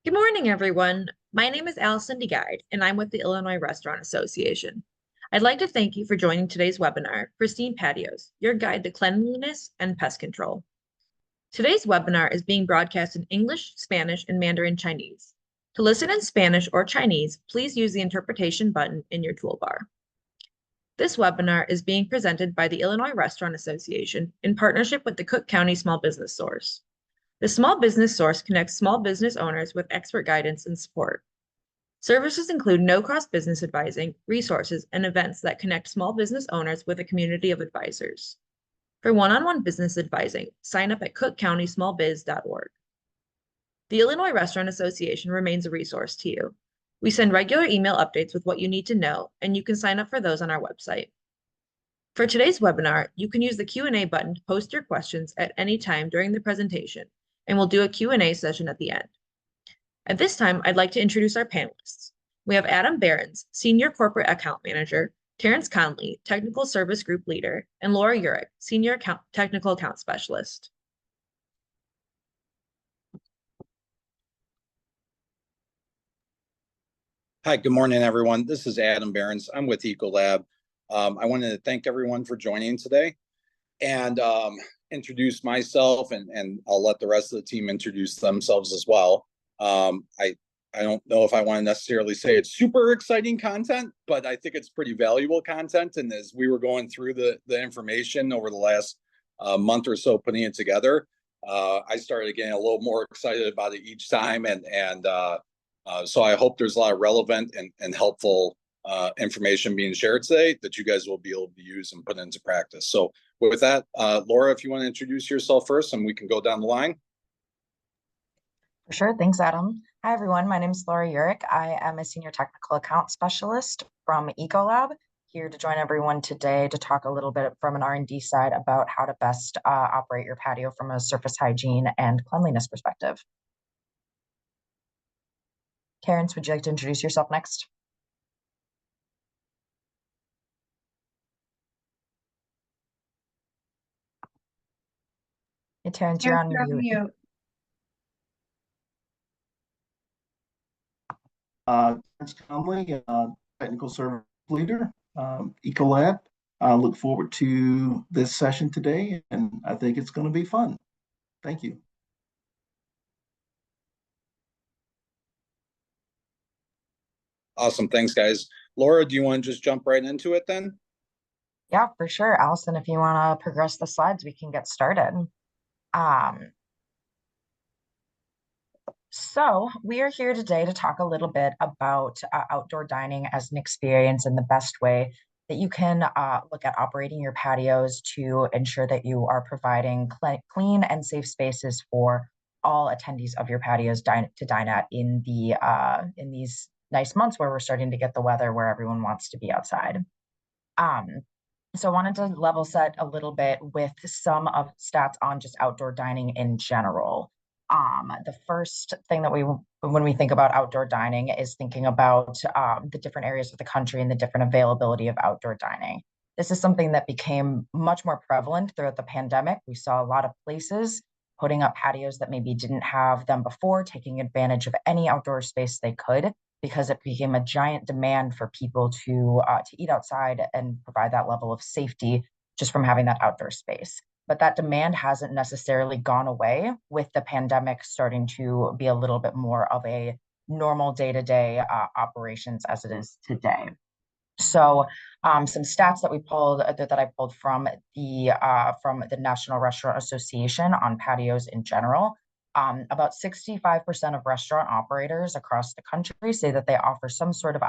Good morning, everyone. My name is Allison DeGuide, and I'm with the Illinois Restaurant Association. I'd like to thank you for joining today's webinar, Pristine Patios, your guide to cleanliness and pest control. Today's webinar is being broadcast in English, Spanish, and Mandarin Chinese. To listen in Spanish or Chinese, please use the interpretation button in your toolbar. This webinar is being presented by the Illinois Restaurant Association in partnership with the Cook County Small Business Source. The Small Business Source connects small business owners with expert guidance and support. Services include no-cost business advising, resources, and events that connect small business owners with a community of advisors. For one-on-one business advising, sign up at cookcountysmallbiz.org. The Illinois Restaurant Association remains a resource to you. We send regular email updates with what you need to know, and you can sign up for those on our website. For today's webinar, you can use the Q&A button to post your questions at any time during the presentation, and we'll do a Q&A session at the end. At this time, I'd like to introduce our panelists. We have Adam Behrens, Senior Corporate Account Manager, Terrence Conley, Technical Service Group Leader, and Laura Urich, Senior Technical Account Specialist. Hi, good morning, everyone. This is Adam Behrens. I'm with Ecolab. I wanted to thank everyone for joining today and introduce myself, and I'll let the rest of the team introduce themselves as well. I don't know if I want to necessarily say it's super exciting content, but I think it's pretty valuable content. And as we were going through the information over the last month or so, putting it together, I started getting a little more excited about it each time. So I hope there's a lot of relevant and helpful information being shared today that you guys will be able to use and put into practice. So with that, Laura, if you want to introduce yourself first, and we can go down the line. For sure. Thanks, Adam. Hi, everyone. My name is Laura Urich. I am a Senior Technical Account Specialist from Ecolab, here to join everyone today to talk a little bit from an R&D side about how to best operate your patio from a surface hygiene and cleanliness perspective. Terrence, would you like to introduce yourself next? Hey, Terrence, you're on mute. Terrence Conley, Technical Service Leader, Ecolab. I look forward to this session today, and I think it's going to be fun. Thank you. Awesome. Thanks, guys. Laura, do you want to just jump right into it then? Yeah, for sure. Allison, if you want to progress the slides, we can get started. So we are here today to talk a little bit about outdoor dining as an experience and the best way that you can look at operating your patios to ensure that you are providing clean and safe spaces for all attendees of your patios to dine at in these nice months where we're starting to get the weather where everyone wants to be outside. So I wanted to level set a little bit with some of stats on just outdoor dining in general. The first thing that when we think about outdoor dining is thinking about the different areas of the country and the different availability of outdoor dining. This is something that became much more prevalent throughout the pandemic. We saw a lot of places putting up patios that maybe didn't have them before, taking advantage of any outdoor space they could, because it became a giant demand for people to eat outside and provide that level of safety just from having that outdoor space. But that demand hasn't necessarily gone away with the pandemic starting to be a little bit more of a normal day-to-day operations as it is today. So some stats that I pulled from the National Restaurant Association on patios in general. About 65% of restaurant operators across the country say that they offer some sort of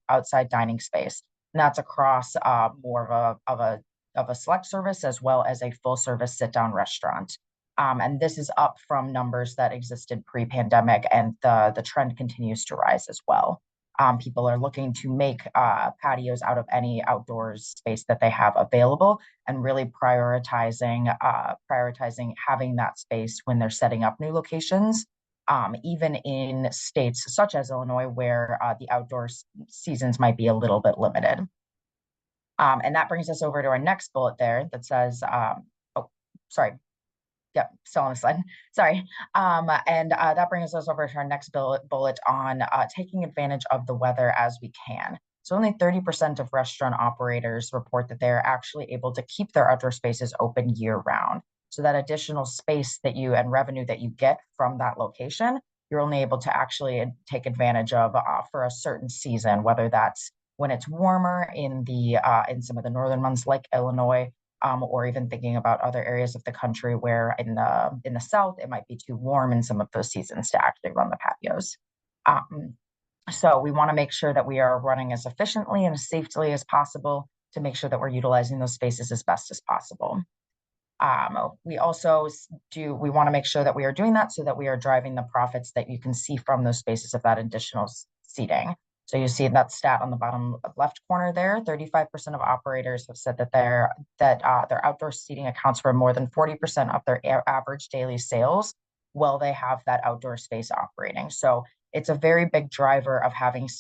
outside dining space, and that's across more of a select service as well as a full service sit-down restaurant. And this is up from numbers that existed pre-pandemic, and the trend continues to rise as well. People are looking to make patios out of any outdoors space that they have available, and really prioritizing having that space when they're setting up new locations, even in states such as Illinois, where the outdoor seasons might be a little bit limited. And that brings us over to our next bullet there that says, Yep, still on the slide. Sorry. And that brings us over to our next bullet on taking advantage of the weather as we can. So only 30% of restaurant operators report that they're actually able to keep their outdoor spaces open year round. So that additional space that you and revenue that you get from that location, you're only able to actually take advantage of for a certain season, whether that's when it's warmer in some of the northern months like Illinois, or even thinking about other areas of the country where in the south it might be too warm in some of those seasons to actually run the patios. So we want to make sure that we are running as efficiently and as safely as possible to make sure that we're utilizing those spaces as best as possible. We also we want to make sure that we are doing that so that we are driving the profits that you can see from those spaces of that additional seating. So you see that stat on the bottom left corner there, 35% of operators have said that their outdoor seating accounts for more than 40% of their average daily sales while they have that outdoor space operating. So it's a very big driver of having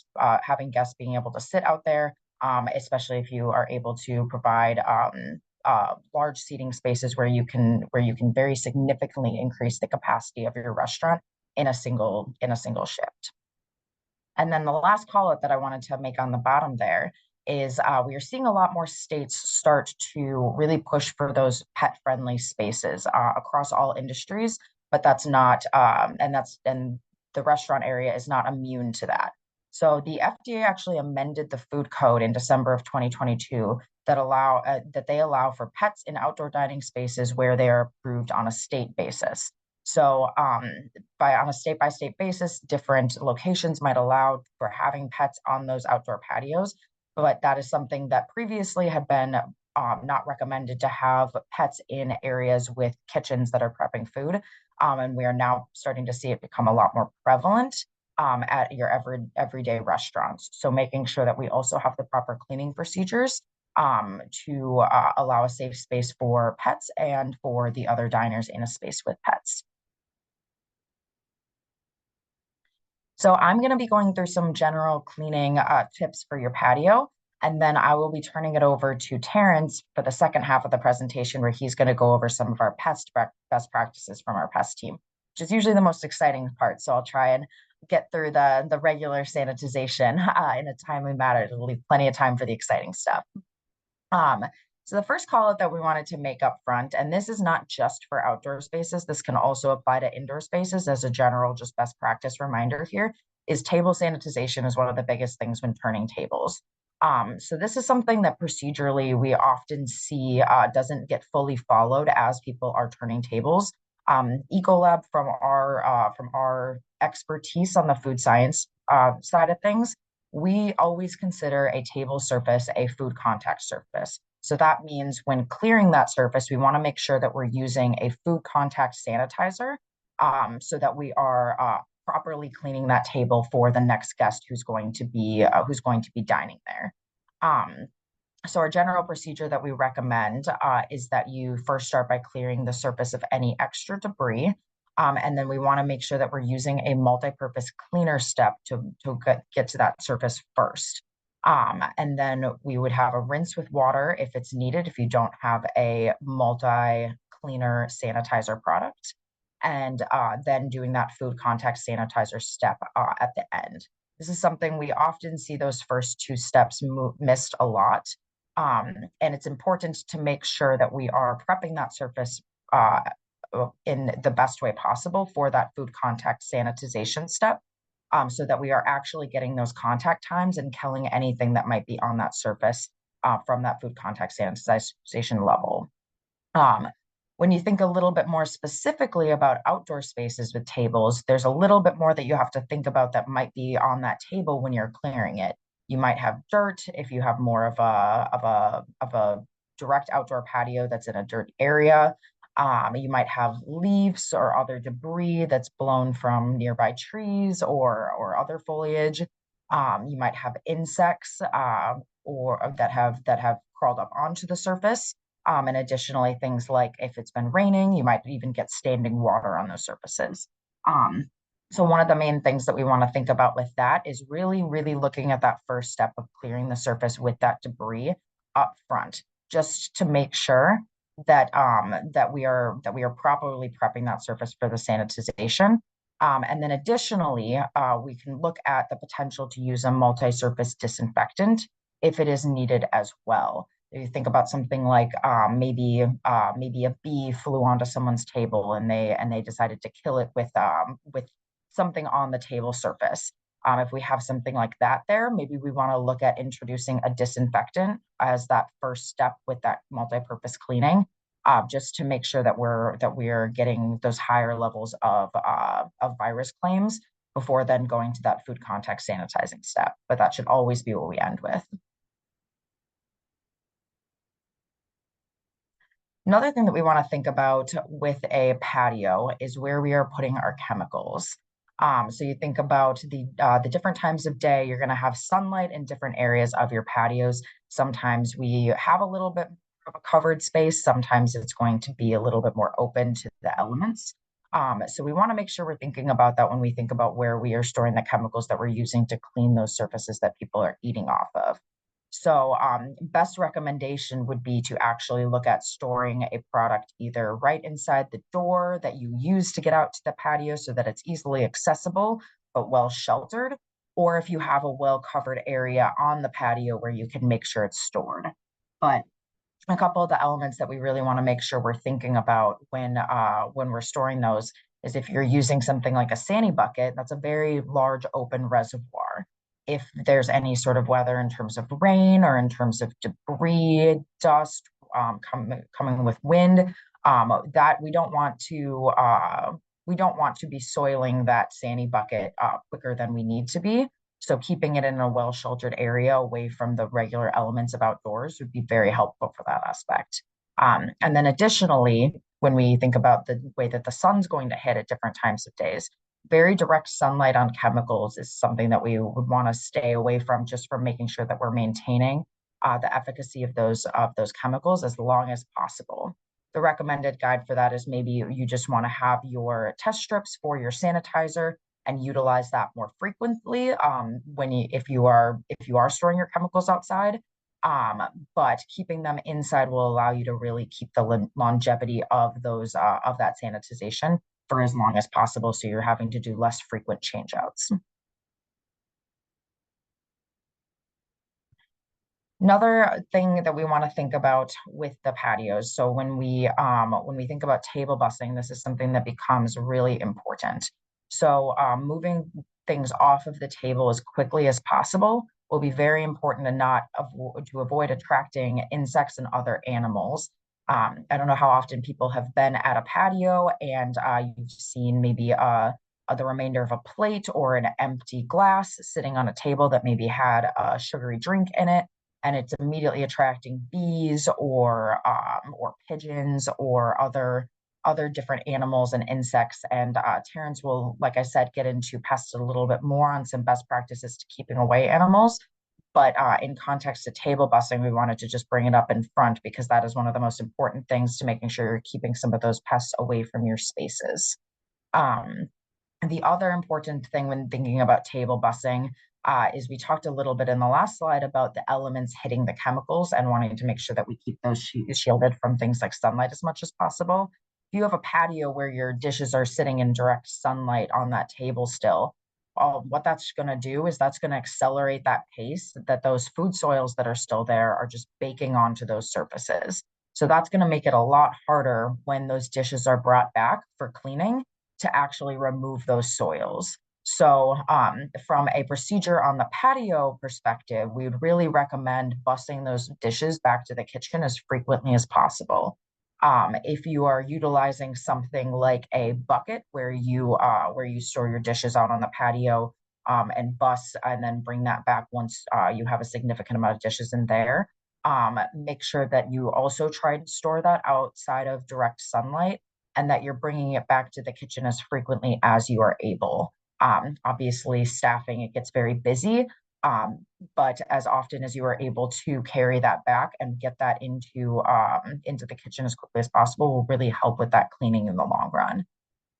guests being able to sit out there, especially if you are able to provide large seating spaces where you can very significantly increase the capacity of your restaurant in a single shift. And then the last call out that I wanted to make on the bottom there is we are seeing a lot more states start to really push for those pet friendly spaces across all industries, but that's not and the restaurant area is not immune to that. So the FDA actually amended the food code in December of 2022 that they allow for pets in outdoor dining spaces where they are approved on a state basis. So on a state by state basis, different locations might allow for having pets on those outdoor patios, but that is something that previously had been not recommended to have pets in areas with kitchens that are prepping food. And we are now starting to see it become a lot more prevalent at your everyday restaurants. So making sure that we also have the proper cleaning procedures to allow a safe space for pets and for the other diners in a space with pets. So I'm going to be going through some general cleaning tips for your patio, and then I will be turning it over to Terrence for the second half of the presentation where he's going to go over some of our best practices from our pest team, which is usually the most exciting part. So I'll try and get through the regular sanitization in a timely manner to leave plenty of time for the exciting stuff. So the first call out that we wanted to make up front, and this is not just for outdoor spaces, this can also apply to indoor spaces as a general just best practice reminder here, is table sanitization is one of the biggest things when turning tables. So this is something that procedurally we often see doesn't get fully followed as people are turning tables. Ecolab, from our expertise on the food science side of things, we always consider a table surface a food contact surface. So that means when clearing that surface, we want to make sure that we're using a food contact sanitizer so that we are properly cleaning that table for the next guest who's going to be dining there. So our general procedure that we recommend is that you first start by clearing the surface of any extra debris. And then we want to make sure that we're using a multi-purpose cleaner step to get to that surface first. And then we would have a rinse with water if it's needed, if you don't have a multi-cleaner sanitizer product. And then doing that food contact sanitizer step at the end. This is something we often see those first two steps missed a lot. And it's important to make sure that we are prepping that surface in the best way possible for that food contact sanitization step. So that we are actually getting those contact times and killing anything that might be on that surface from that food contact sanitization level. When you think a little bit more specifically about outdoor spaces with tables, there's a little bit more that you have to think about that might be on that table when you're clearing it. You might have dirt if you have more of a direct outdoor patio that's in a dirt area. You might have leaves or other debris that's blown from nearby trees or other foliage. You might have insects or that have crawled up onto the surface. And additionally, things like if it's been raining, you might even get standing water on those surfaces. So one of the main things that we want to think about with that is really, really looking at that first step of clearing the surface with that debris up front, just to make sure that we are properly prepping that surface for the sanitization. And then additionally, we can look at the potential to use a multi-surface disinfectant if it is needed as well. If you think about something like maybe a bee flew onto someone's table and they decided to kill it with something on the table surface. If we have something like that there, maybe we want to look at introducing a disinfectant as that first step with that multi-purpose cleaning, just to make sure that we're getting those higher levels of virus claims before then going to that food contact sanitizing step. But that should always be what we end with. Another thing that we want to think about with a patio is where we are putting our chemicals. So you think about the different times of day, you're going to have sunlight in different areas of your patios. Sometimes we have a little bit of a covered space. Sometimes it's going to be a little bit more open to the elements. So we want to make sure we're thinking about that when we think about where we are storing the chemicals that we're using to clean those surfaces that people are eating off of. So best recommendation would be to actually look at storing a product either right inside the door that you use to get out to the patio so that it's easily accessible but well sheltered, or if you have a well-covered area on the patio where you can make sure it's stored. But a couple of the elements that we really want to make sure we're thinking about when we're storing those is if you're using something like a Sani bucket, that's a very large open reservoir. If there's any sort of weather in terms of rain or in terms of debris, dust coming with wind, that we don't want to be soiling that Sani bucket quicker than we need to be. So keeping it in a well-sheltered area away from the regular elements of outdoors would be very helpful for that aspect. And then additionally, when we think about the way that the sun's going to hit at different times of days, very direct sunlight on chemicals is something that we would want to stay away from, just for making sure that we're maintaining the efficacy of those chemicals as long as possible. The recommended guide for that is maybe you just want to have your test strips for your sanitizer and utilize that more frequently if you are storing your chemicals outside. But keeping them inside will allow you to really keep the longevity of that sanitization for as long as possible, so you're having to do less frequent change outs. Another thing that we want to think about with the patios, so when we think about table bussing, this is something that becomes really important. So moving things off of the table as quickly as possible will be very important to avoid attracting insects and other animals. I don't know how often people have been at a patio and you've seen maybe the remainder of a plate or an empty glass sitting on a table that maybe had a sugary drink in it, and it's immediately attracting bees or pigeons or other different animals and insects. And Terrence will, like I said, get into pests a little bit more on some best practices to keeping away animals. But in context to table bussing, we wanted to just bring it up in front because that is one of the most important things to making sure you're keeping some of those pests away from your spaces. The other important thing when thinking about table bussing is we talked a little bit in the last slide about the elements hitting the chemicals and wanting to make sure that we keep those shielded from things like sunlight as much as possible. If you have a patio where your dishes are sitting in direct sunlight on that table still, what that's going to do is that's going to accelerate that pace that those food soils that are still there are just baking onto those surfaces. So that's going to make it a lot harder when those dishes are brought back for cleaning to actually remove those soils. So from a procedure on the patio perspective, we would really recommend bussing those dishes back to the kitchen as frequently as possible. If you are utilizing something like a bucket where you store your dishes out on the patio and bus and then bring that back once you have a significant amount of dishes in there, make sure that you also try to store that outside of direct sunlight and that you're bringing it back to the kitchen as frequently as you are able. Obviously, staffing, it gets very busy, but as often as you are able to carry that back and get that into the kitchen as quickly as possible will really help with that cleaning in the long run.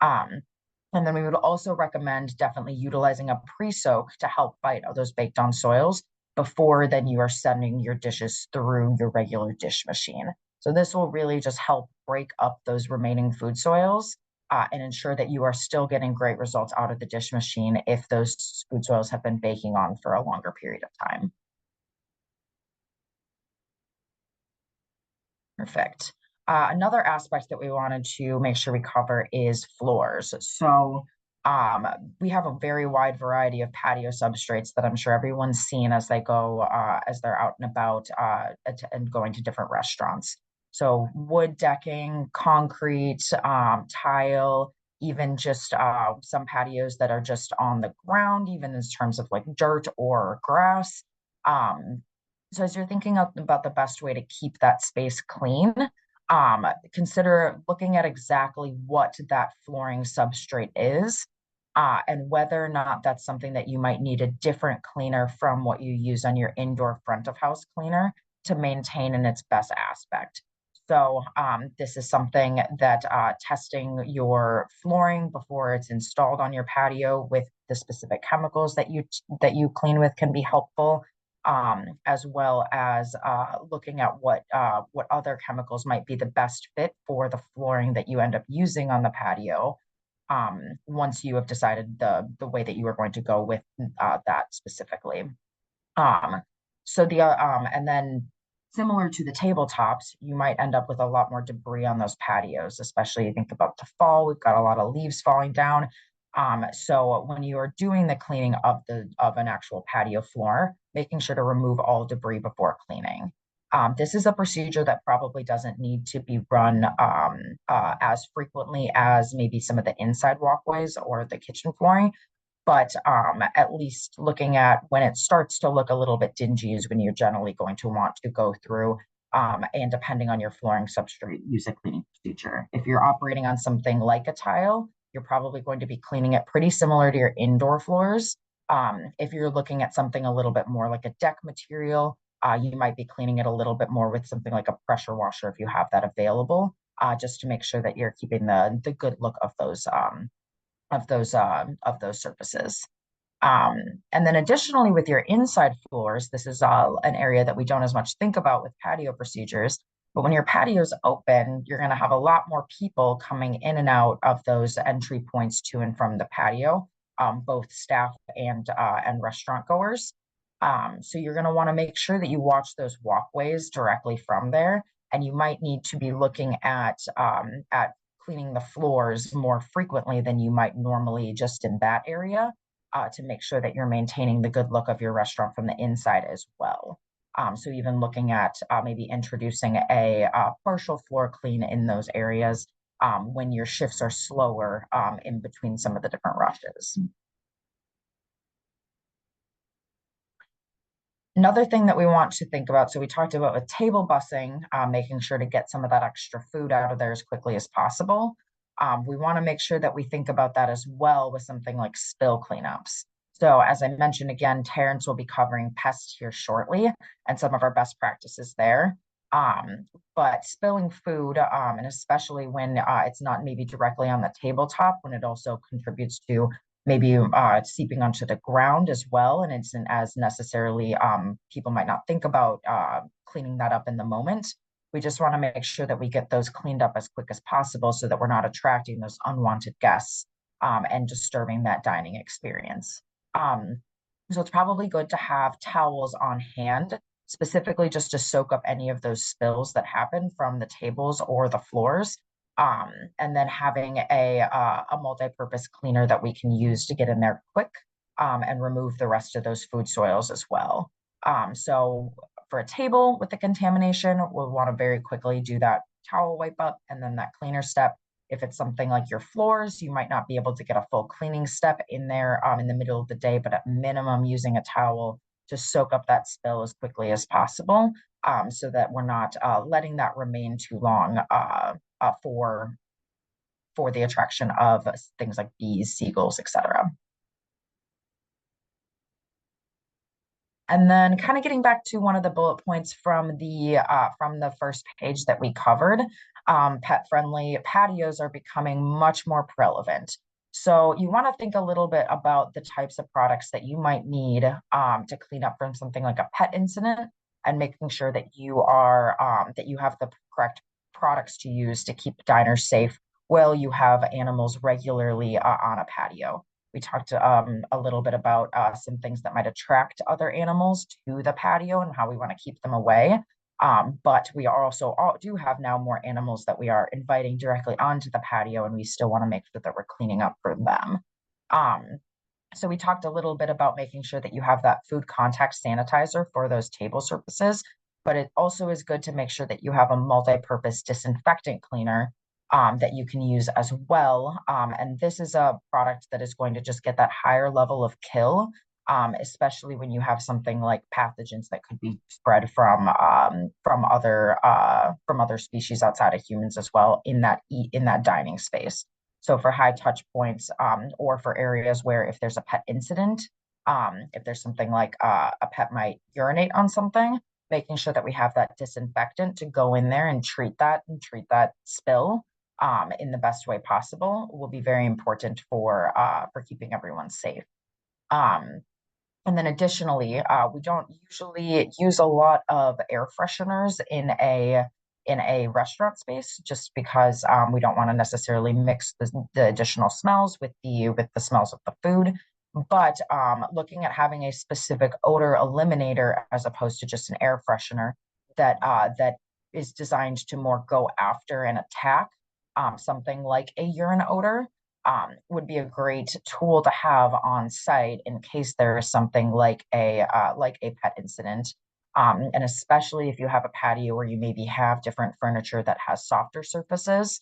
And then we would also recommend definitely utilizing a pre-soak to help fight those baked on soils before then you are sending your dishes through your regular dish machine. So So this will really just help break up those remaining food soils and ensure that you are still getting great results out of the dish machine if those food soils have been baking on for a longer period of time. Perfect. Another aspect that we wanted to make sure we cover is floors. So we have a very wide variety of patio substrates that I'm sure everyone's seen as they go, as they're out and about and going to different restaurants. So wood decking, concrete, tile, even just some patios that are just on the ground, even in terms of like dirt or grass. So as you're thinking about the best way to keep that space clean, consider looking at exactly what that flooring substrate is, and whether or not that's something that you might need a different cleaner from what you use on your indoor front of house cleaner to maintain in its best aspect. So this is something that testing your flooring before it's installed on your patio with the specific chemicals that you clean with can be helpful, as well as looking at what other chemicals might be the best fit for the flooring that you end up using on the patio. Once you have decided the way that you are going to go with that specifically. Um, and then similar to the tabletops, you might end up with a lot more debris on those patios, especially you think about the fall. We've got a lot of leaves falling down. So when you are doing the cleaning of an actual patio floor, making sure to remove all debris before cleaning. This is a procedure that probably doesn't need to be run as frequently as maybe some of the inside walkways or the kitchen flooring, but at least looking at when it starts to look a little bit dingy is when you're generally going to want to go through, and depending on your flooring substrate, use a cleaning procedure. If you're operating on something like a tile, you're probably going to be cleaning it pretty similar to your indoor floors. If you're looking at something a little bit more like a deck material, you might be cleaning it a little bit more with something like a pressure washer if you have that available, just to make sure that you're keeping the good look of those surfaces. And then additionally, with your inside floors, this is an area that we don't as much think about with patio procedures. But when your patio is open, you're going to have a lot more people coming in and out of those entry points to and from the patio, both staff and restaurant goers. So you're going to want to make sure that you watch those walkways directly from there, and you might need to be looking at cleaning the floors more frequently than you might normally just in that area, to make sure that you're maintaining the good look of your restaurant from the inside as well. So even looking at maybe introducing a partial floor clean in those areas when your shifts are slower in between some of the different rushes. Another thing that we want to think about, so we talked about with table bussing, making sure to get some of that extra food out of there as quickly as possible. We want to make sure that we think about that as well with something like spill cleanups. So as I mentioned, again, Terrence will be covering Pest here shortly and some of our best practices there. But spilling food, and especially when it's not maybe directly on the tabletop, when it also contributes to maybe seeping onto the ground as well, and it's as necessarily people might not think about cleaning that up in the moment. We just want to make sure that we get those cleaned up as quick as possible so that we're not attracting those unwanted guests and disturbing that dining experience. So it's probably good to have towels on hand, specifically just to soak up any of those spills that happen from the tables or the floors. And then having a multi-purpose cleaner that we can use to get in there quick and remove the rest of those food soils as well. So for a table with the contamination, we'll want to very quickly do that towel wipe up and then that cleaner step. If it's something like your floors, you might not be able to get a full cleaning step in there in the middle of the day, but at minimum using a towel to soak up that spill as quickly as possible, so that we're not letting that remain too long for the attraction of things like bees, seagulls, etc. And then kind of getting back to one of the bullet points from the first page that we covered, pet-friendly patios are becoming much more relevant. So you want to think a little bit about the types of products that you might need to clean up from something like a pet incident, and making sure that you have the correct products to use to keep diners safe while you have animals regularly on a patio. We talked a little bit about some things that might attract other animals to the patio and how we want to keep them away. But we are also do have now more animals that we are inviting directly onto the patio, and we still want to make sure that we're cleaning up for them. Um, so we talked a little bit about making sure that you have that food contact sanitizer for those table surfaces, but it also is good to make sure that you have a multi-purpose disinfectant cleaner that you can use as well. And this is a product that is going to just get that higher level of kill, especially when you have something like pathogens that could be spread from other species outside of humans as well in that dining space. So for high touch points, or for areas where if there's a pet incident, if there's something like a pet might urinate on something, making sure that we have that disinfectant to go in there and treat that spill in the best way possible will be very important for keeping everyone safe. Um, and then additionally, we don't usually use a lot of air fresheners in a restaurant space just because we don't want to necessarily mix the additional smells with the smells of the food. But looking at having a specific odor eliminator as opposed to just an air freshener that is designed to more go after and attack something like a urine odor would be a great tool to have on site in case there is something like a pet incident. And especially if you have a patio where you maybe have different furniture that has softer surfaces,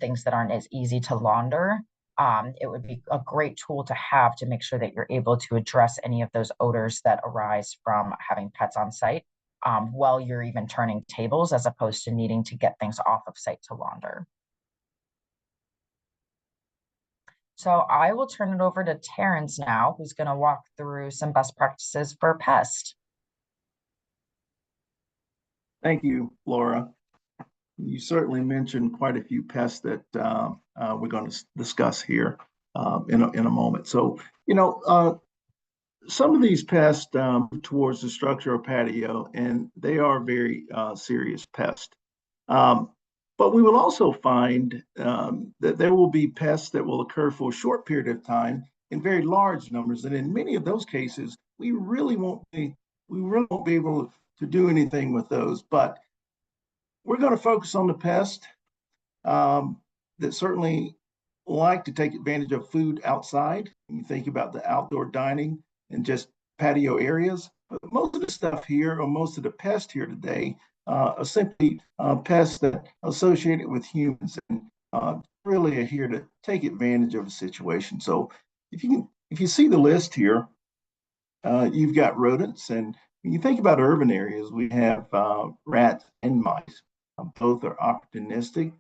things that aren't as easy to launder, it would be a great tool to have to make sure that you're able to address any of those odors that arise from having pets on site while you're even turning tables, as opposed to needing to get things off of site to launder. So I will turn it over to Terrence now, who's going to walk through some best practices for Pest. Thank you, Laura. You certainly mentioned quite a few pests that we're going to discuss here in a moment. So, some of these pests towards the structure of patio, and they are very serious pests. Um, but we will also find that there will be pests that will occur for a short period of time in very large numbers. And in many of those cases, we really won't be able to do anything with those. But we're going to focus on the pests that certainly like to take advantage of food outside. When you think about the outdoor dining and just patio areas, but most of the stuff here, or most of the pests here today, are simply pests that are associated with humans and really are here to take advantage of a situation. So if you see the list here, you've got rodents, and when you think about urban areas, we have rats and mice. Both are opportunistic.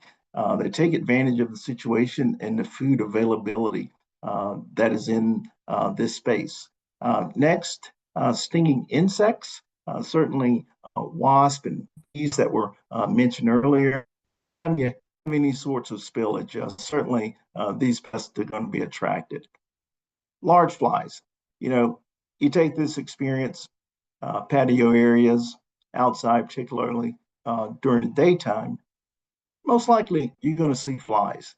They take advantage of the situation and the food availability that is in this space. Next, stinging insects, certainly wasp and bees that were mentioned earlier. Any sorts of spillage, certainly these pests are going to be attracted. Large flies, you take this experience, patio areas, outside, particularly during the daytime, most likely you're going to see flies.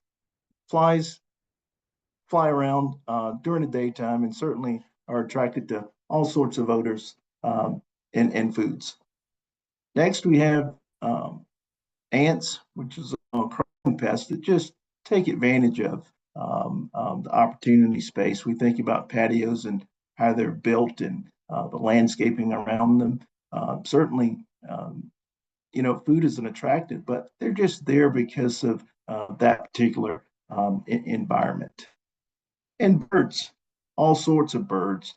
Flies fly around during the daytime and certainly are attracted to all sorts of odors and foods. Next, we have ants, which is a crawling pest that just take advantage of the opportunity space. We think about patios and how they're built and the landscaping around them. Certainly, food is an attractant, but they're just there because of that particular environment. And birds, all sorts of birds.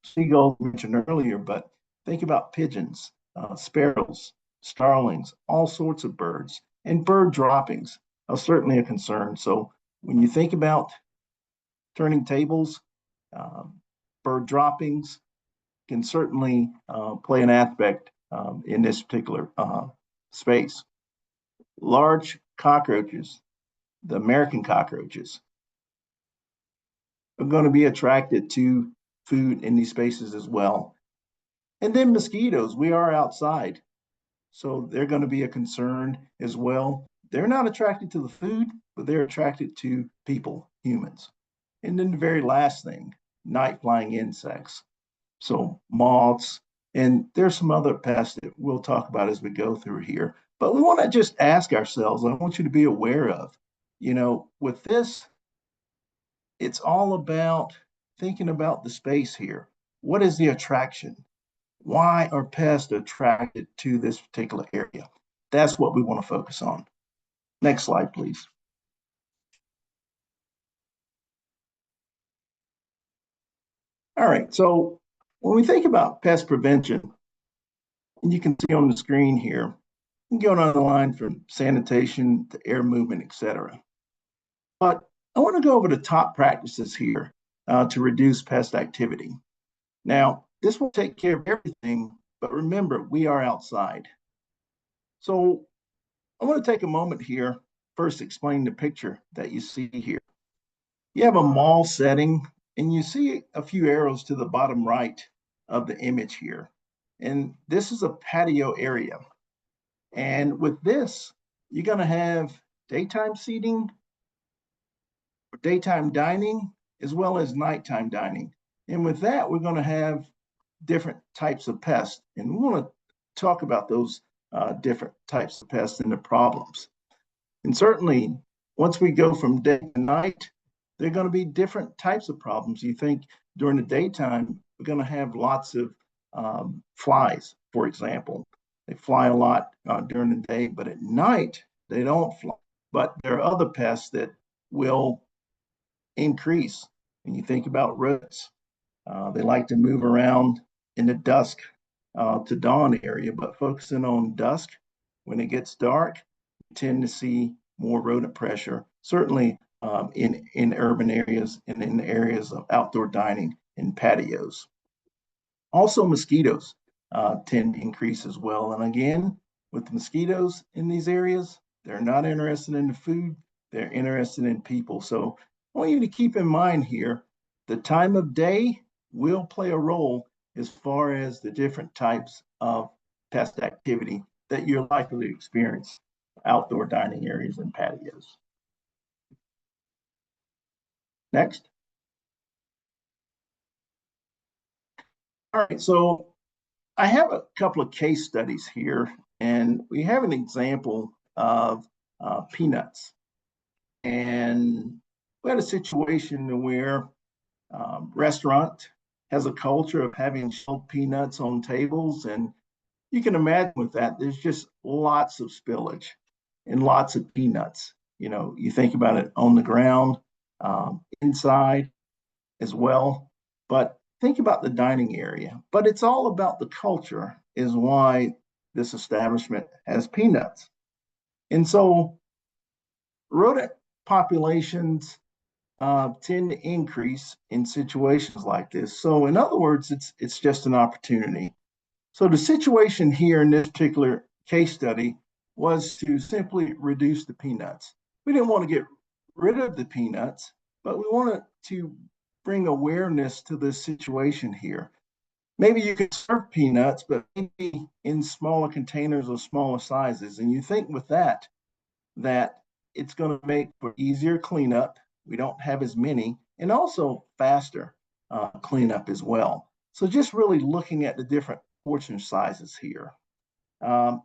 Seagulls mentioned earlier, but think about pigeons, sparrows, starlings, all sorts of birds, and bird droppings are certainly a concern. So when you think about turning tables, bird droppings can certainly play an aspect in this particular space. Large cockroaches, the American cockroaches, are going to be attracted to food in these spaces as well. And then mosquitoes, we are outside. so they're going to be a concern as well. They're not attracted to the food, but they're attracted to people, humans. And then the very last thing, night flying insects. So moths, and there's some other pests that we'll talk about as we go through here. But we want to just ask ourselves, I want you to be aware of, with this, it's all about thinking about the space here. What is the attraction? Why are pests attracted to this particular area? That's what we want to focus on. Next slide, please. All right, so when we think about pest prevention, and you can see on the screen here, you can go on the line from sanitation to air movement, et cetera. But I want to go over the top practices here to reduce pest activity. Now, this will take care of everything, but remember, we are outside. So I want to take a moment here, first explain the picture that you see here. You have a mall setting, and you see a few arrows to the bottom right of the image here. And this is a patio area. And with this, you're going to have daytime seating, daytime dining, as well as nighttime dining. And with that, we're going to have different types of pests. And we want to talk about those different types of pests and the problems. And certainly, once we go from day to night, there are going to be different types of problems. You think during the daytime, we're going to have lots of flies, for example. They fly a lot during the day, but at night, they don't fly. But there are other pests that will increase. When you think about rodents, they like to move around in the dusk to dawn area, but focusing on dusk, when it gets dark, you tend to see more rodent pressure, certainly in urban areas and in the areas of outdoor dining and patios. Also, mosquitoes tend to increase as well. And again, with the mosquitoes in these areas, they're not interested in the food, they're interested in people. So I want you to keep in mind here, the time of day will play a role as far as the different types of pest activity that you're likely to experience outdoor dining areas and patios. Next. All right, so I have a couple of case studies here, and we have an example of peanuts. And we had a situation where restaurant has a culture of having shelled peanuts on tables, and you can imagine with that, there's just lots of spillage and lots of peanuts. You think about it on the ground, inside as well, but think about the dining area. But it's all about the culture is why this establishment has peanuts. And so rodent populations tend to increase in situations like this. So in other words, it's just an opportunity. So the situation here in this particular case study was to simply reduce the peanuts. We didn't want to get rid of the peanuts, but we wanted to bring awareness to this situation here. Maybe you could serve peanuts, but maybe in smaller containers or smaller sizes. And you think with that it's going to make for easier cleanup. We don't have as many, and also faster cleanup as well. So just really looking at the different portion sizes here.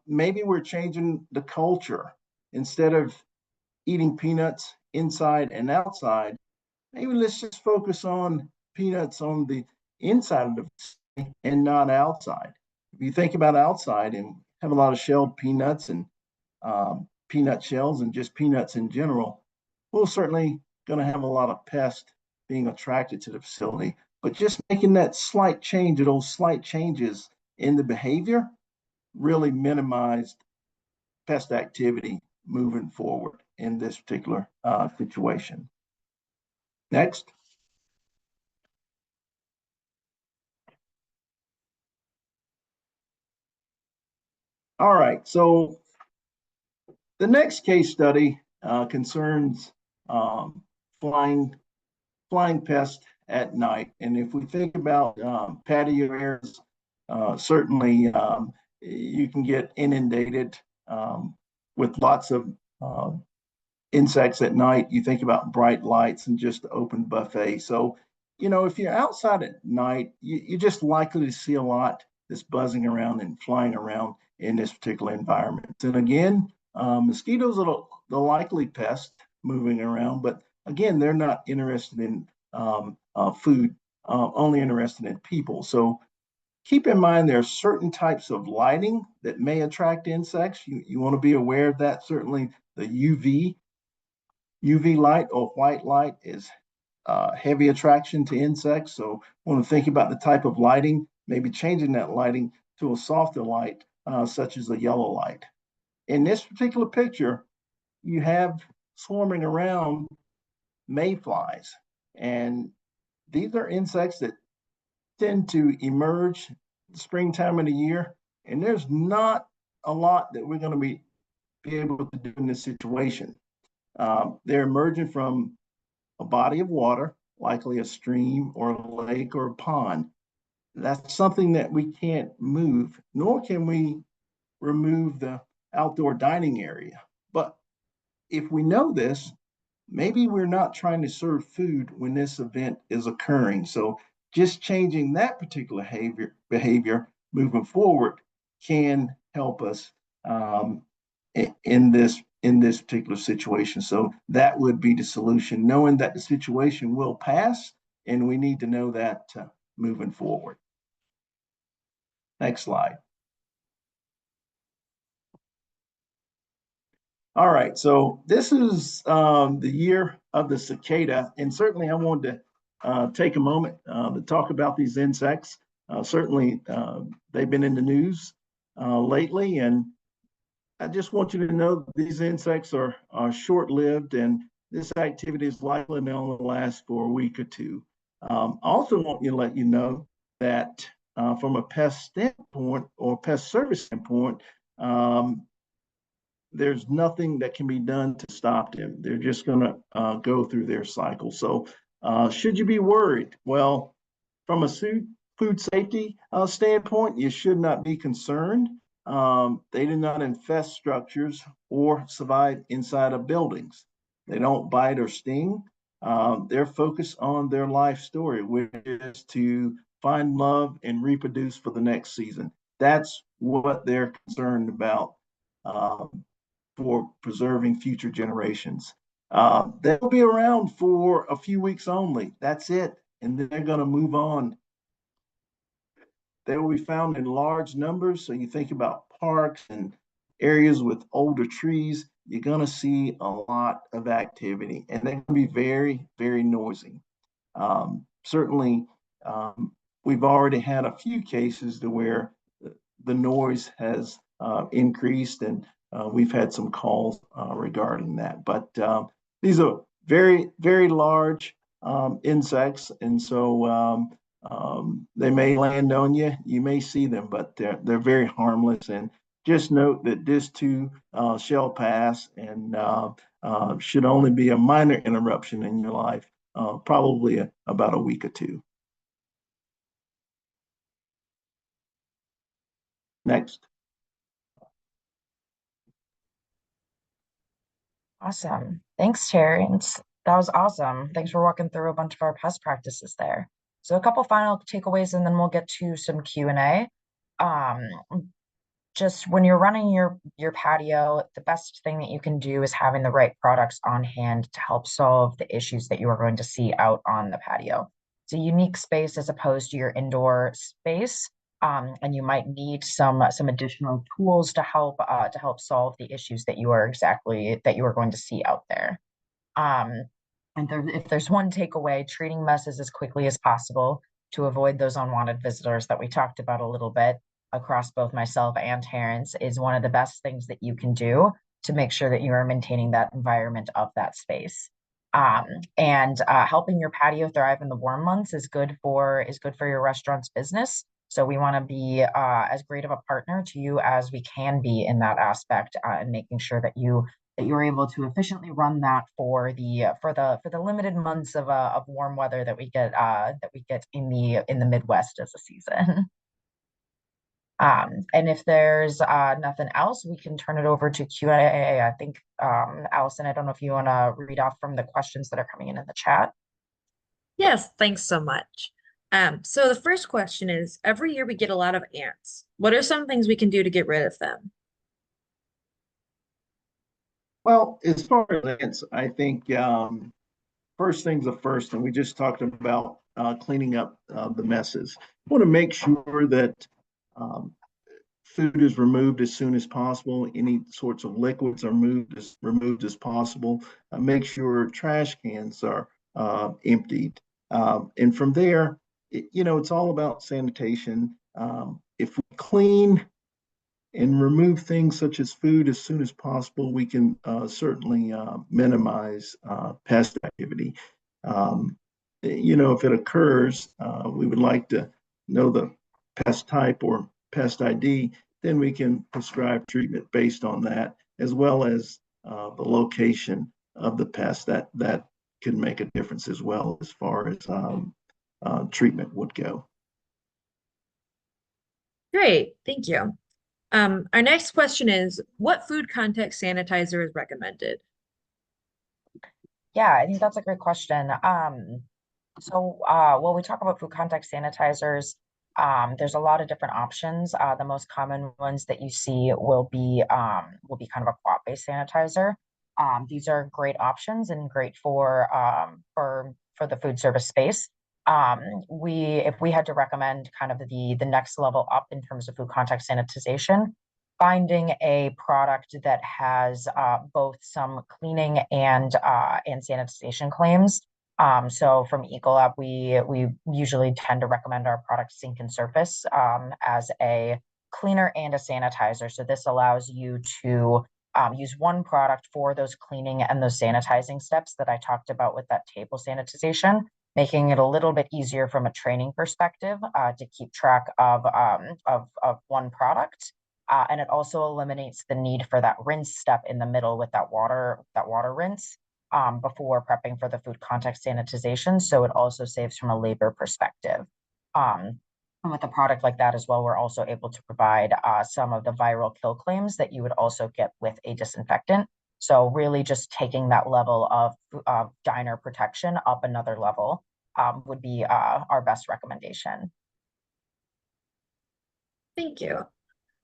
Maybe we're changing the culture. Instead of eating peanuts inside and outside, maybe let's just focus on peanuts on the inside of the facility and not outside. If you think about outside and have a lot of shelled peanuts and peanut shells and just peanuts in general, we're certainly going to have a lot of pests being attracted to the facility. But just making that slight change, or those slight changes in the behavior, really minimized pest activity moving forward in this particular situation. Next. All right, so the next case study concerns flying pests at night. And if we think about patio areas, certainly you can get inundated with lots of insects at night. You think about bright lights and just the open buffet. So, if you're outside at night, you're just likely to see a lot that's buzzing around and flying around in this particular environment. And again, mosquitoes are the likely pest moving around, but again, they're not interested in food, only interested in people. So keep in mind there are certain types of lighting that may attract insects. You want to be aware of that. Certainly the UV light or white light is heavy attraction to insects. So want to think about the type of lighting, maybe changing that lighting to a softer light, such as a yellow light. In this particular picture, you have swarming around mayflies. And these are insects that tend to emerge springtime of the year. And there's not a lot that we're going to be able to do in this situation. They're emerging from a body of water, likely a stream or a lake or a pond. That's something that we can't move, nor can we remove the outdoor dining area. But if we know this, maybe we're not trying to serve food when this event is occurring. So just changing that particular behavior moving forward can help us in this particular situation. So that would be the solution, knowing that the situation will pass, and we need to know that moving forward. Next slide. All right, so this is the year of the cicada, and certainly I wanted to take a moment to talk about these insects. Certainly, they've been in the news lately, and I just want you to know these insects are short-lived, and this activity is likely to only last for a week or two. I also want to let you know that from a pest standpoint or pest service standpoint, there's nothing that can be done to stop them. They're just going to go through their cycle. So should you be worried? Well, from a food safety standpoint, you should not be concerned. They do not infest structures or survive inside of buildings. They don't bite or sting. They're focused on their life story, which is to find love and reproduce for the next season. That's what they're concerned about for preserving future generations. They'll be around for a few weeks only. That's it. And then they're going to move on. They will be found in large numbers. So you think about parks and areas with older trees, you're going to see a lot of activity, and they're going to be very, very noisy. Certainly, we've already had a few cases to where the noise has increased, and we've had some calls regarding that. But these are very, very large insects, and so they may land on you. You may see them, but they're very harmless. And just note that this too shall pass, and should only be a minor interruption in your life, probably about a week or two. Next. Awesome. Thanks, Terrence. That was awesome. Thanks for walking through a bunch of our pest practices there. So a couple final takeaways, and then we'll get to some Q&A. Just when you're running your patio, the best thing that you can do is having the right products on hand to help solve the issues that you are going to see out on the patio. It's a unique space as opposed to your indoor space, and you might need some additional tools to help solve the issues that you are going to see out there. And if there's one takeaway, treating messes as quickly as possible to avoid those unwanted visitors that we talked about a little bit across both myself and Terrence is one of the best things that you can do to make sure that you are maintaining that environment of that space. And helping your patio thrive in the warm months is good for your restaurant's business. So we want to be as great of a partner to you as we can be in that aspect, and making sure that you're able to efficiently run that for the limited months of warm weather that we get in the Midwest as a season. And if there's nothing else, we can turn it over to Q&A. I think, Allison, I don't know if you want to read off from the questions that are coming in the chat. Yes, thanks so much. So the first question is, every year we get a lot of ants. What are some things we can do to get rid of them? Well, as far as ants, I think first things are first, and we just talked about cleaning up the messes. We want to make sure that um, food is removed as soon as possible. Any sorts of liquids are removed as possible. Make sure trash cans are emptied. And from there, it's all about sanitation. If we clean and remove things such as food as soon as possible, we can certainly minimize pest activity. Um, if it occurs, we would like to know the pest type or pest ID, then we can prescribe treatment based on that, as well as the location of the pest. That can make a difference as well as far as treatment would go. Great, thank you. Our next question is, what food contact sanitizer is recommended? Yeah, I think that's a great question. When we talk about food contact sanitizers, there's a lot of different options. The most common ones that you see will be kind of a cloth-based sanitizer. These are great options and great for the food service space. If we had to recommend kind of the next level up in terms of food contact sanitization, finding a product that has both some cleaning and sanitization claims. So from Ecolab, we usually tend to recommend our product Sink and Surface as a cleaner and a sanitizer. So this allows you to use one product for those cleaning and those sanitizing steps that I talked about with that table sanitization, making it a little bit easier from a training perspective to keep track of one product. And it also eliminates the need for that rinse step in the middle with that water rinse before prepping for the food contact sanitization. So it also saves from a labor perspective. And with a product like that as well, we're also able to provide some of the viral kill claims that you would also get with a disinfectant. So really just taking that level of diner protection up another level would be our best recommendation. Thank you.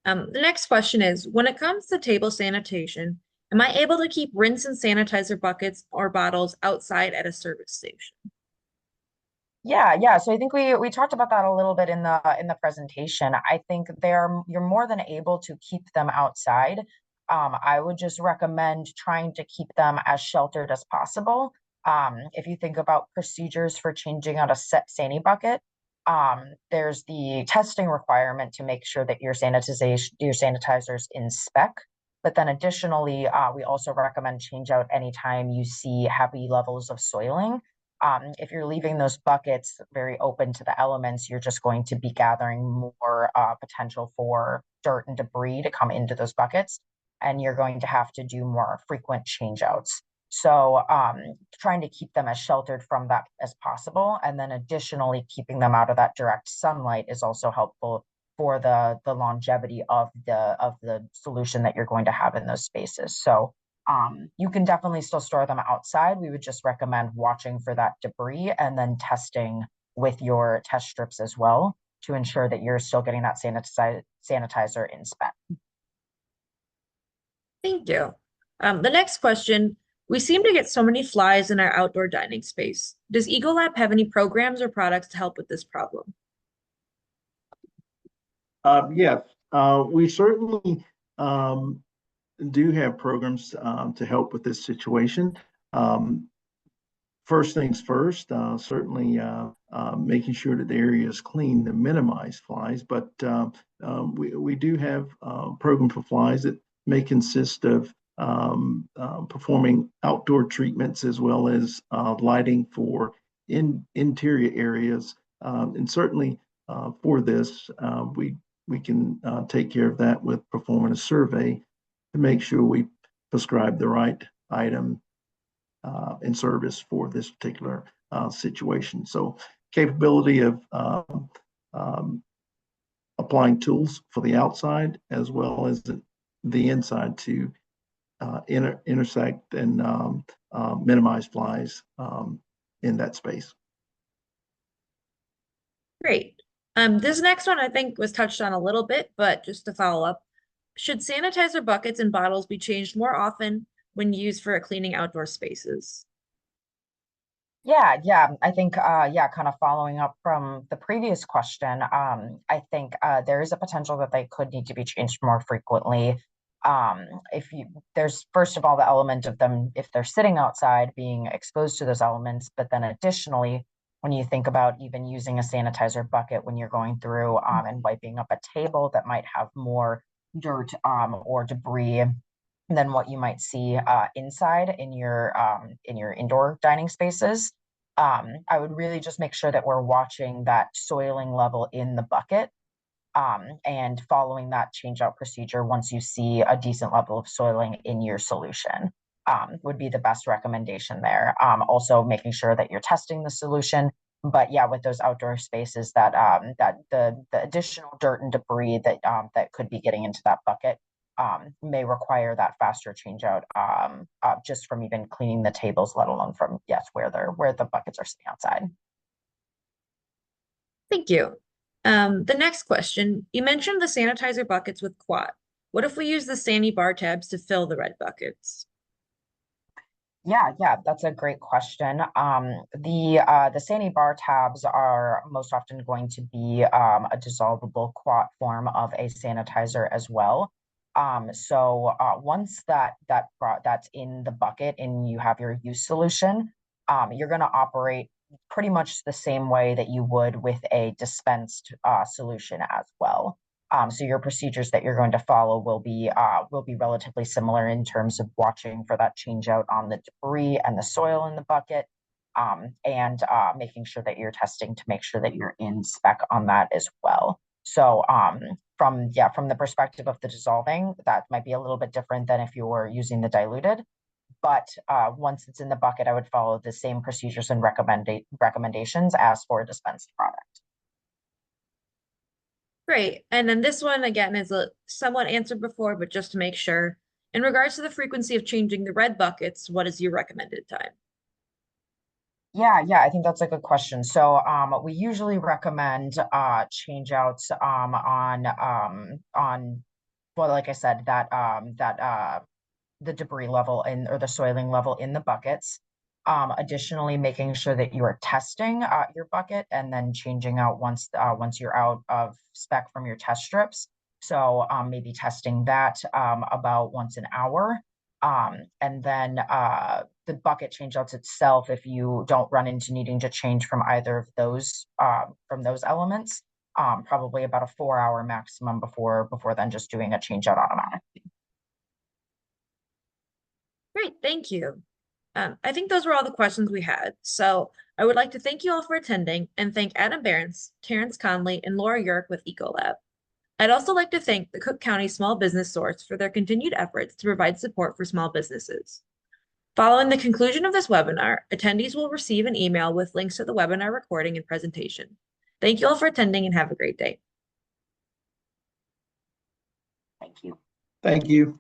The next question is, when it comes to table sanitation, am I able to keep rinse and sanitizer buckets or bottles outside at a service station? Yeah. So I think we talked about that a little bit in the presentation. I think you're more than able to keep them outside. I would just recommend trying to keep them as sheltered as possible. If you think about procedures for changing out a set Sani bucket, there's the testing requirement to make sure that your sanitizer's in spec. But then additionally, we also recommend change out anytime you see heavy levels of soiling. If you're leaving those buckets very open to the elements, you're just going to be gathering more potential for dirt and debris to come into those buckets, and you're going to have to do more frequent change outs. So trying to keep them as sheltered from that as possible, and then additionally keeping them out of that direct sunlight is also helpful for the longevity of the solution that you're going to have in those spaces. So you can definitely still store them outside. We would just recommend watching for that debris and then testing with your test strips as well to ensure that you're still getting that sanitizer in spec. Thank you. The next question, we seem to get so many flies in our outdoor dining space. Does Ecolab have any programs or products to help with this problem? Yes, we certainly do have programs to help with this situation. First things first, certainly making sure that the area is clean to minimize flies, but we do have a program for flies that may consist of performing outdoor treatments as well as lighting for interior areas. And certainly for this, we can take care of that with performing a survey to make sure we prescribe the right item and service for this particular situation. So capability of applying tools for the outside as well as the inside to intersect and minimize flies in that space. Great. This next one I think was touched on a little bit, but just to follow up, should sanitizer buckets and bottles be changed more often when used for cleaning outdoor spaces? Yeah, I think yeah, kind of following up from the previous question, I think there is a potential that they could need to be changed more frequently. If you there's first of all the element of them if they're sitting outside being exposed to those elements, but then additionally, when you think about even using a sanitizer bucket when you're going through and wiping up a table that might have more dirt or debris than what you might see inside in your indoor dining spaces. I would really just make sure that we're watching that soiling level in the bucket and following that change out procedure once you see a decent level of soiling in your solution would be the best recommendation there. Also making sure that you're testing the solution. But yeah, with those outdoor spaces that that the additional dirt and debris that that could be getting into that bucket may require that faster change out just from even cleaning the tables, let alone from yes, where the buckets are sitting outside. Thank you. The next question, you mentioned the sanitizer buckets with quat. What if we use the Sani bar tabs to fill the red buckets? Yeah, that's a great question. The Sani bar tabs are most often going to be a dissolvable quat form of a sanitizer as well. So once that's in the bucket and you have your use solution, you're going to operate pretty much the same way that you would with a dispensed solution as well. So your procedures that you're going to follow will be relatively similar in terms of watching for that change out on the debris and the soil in the bucket, and making sure that you're testing to make sure that you're in spec on that as well. So from the perspective of the dissolving, that might be a little bit different than if you were using the diluted. But once it's in the bucket, I would follow the same procedures and recommendations as for a dispensed product. Great. And then this one again is a somewhat answered before, but just to make sure. In regards to the frequency of changing the red buckets, what is your recommended time? Yeah, I think that's a good question. So we usually recommend change outs on well, like I said, that the debris level in or the soiling level in the buckets. Additionally, making sure that you are testing your bucket and then changing out once you're out of spec from your test strips. So maybe testing that about once an hour. And then the bucket change outs itself, if you don't run into needing to change from either of those from those elements, probably about a 4 hour maximum before then just doing a change out automatically. Great, thank you. I think those were all the questions we had. So I would like to thank you all for attending and thank Adam Behrens, Terrence Conley, and Laura Yerk with Ecolab. I'd also like to thank the Cook County Small Business Source for their continued efforts to provide support for small businesses. Following the conclusion of this webinar, attendees will receive an email with links to the webinar recording and presentation. Thank you all for attending and have a great day. Thank you. Thank you.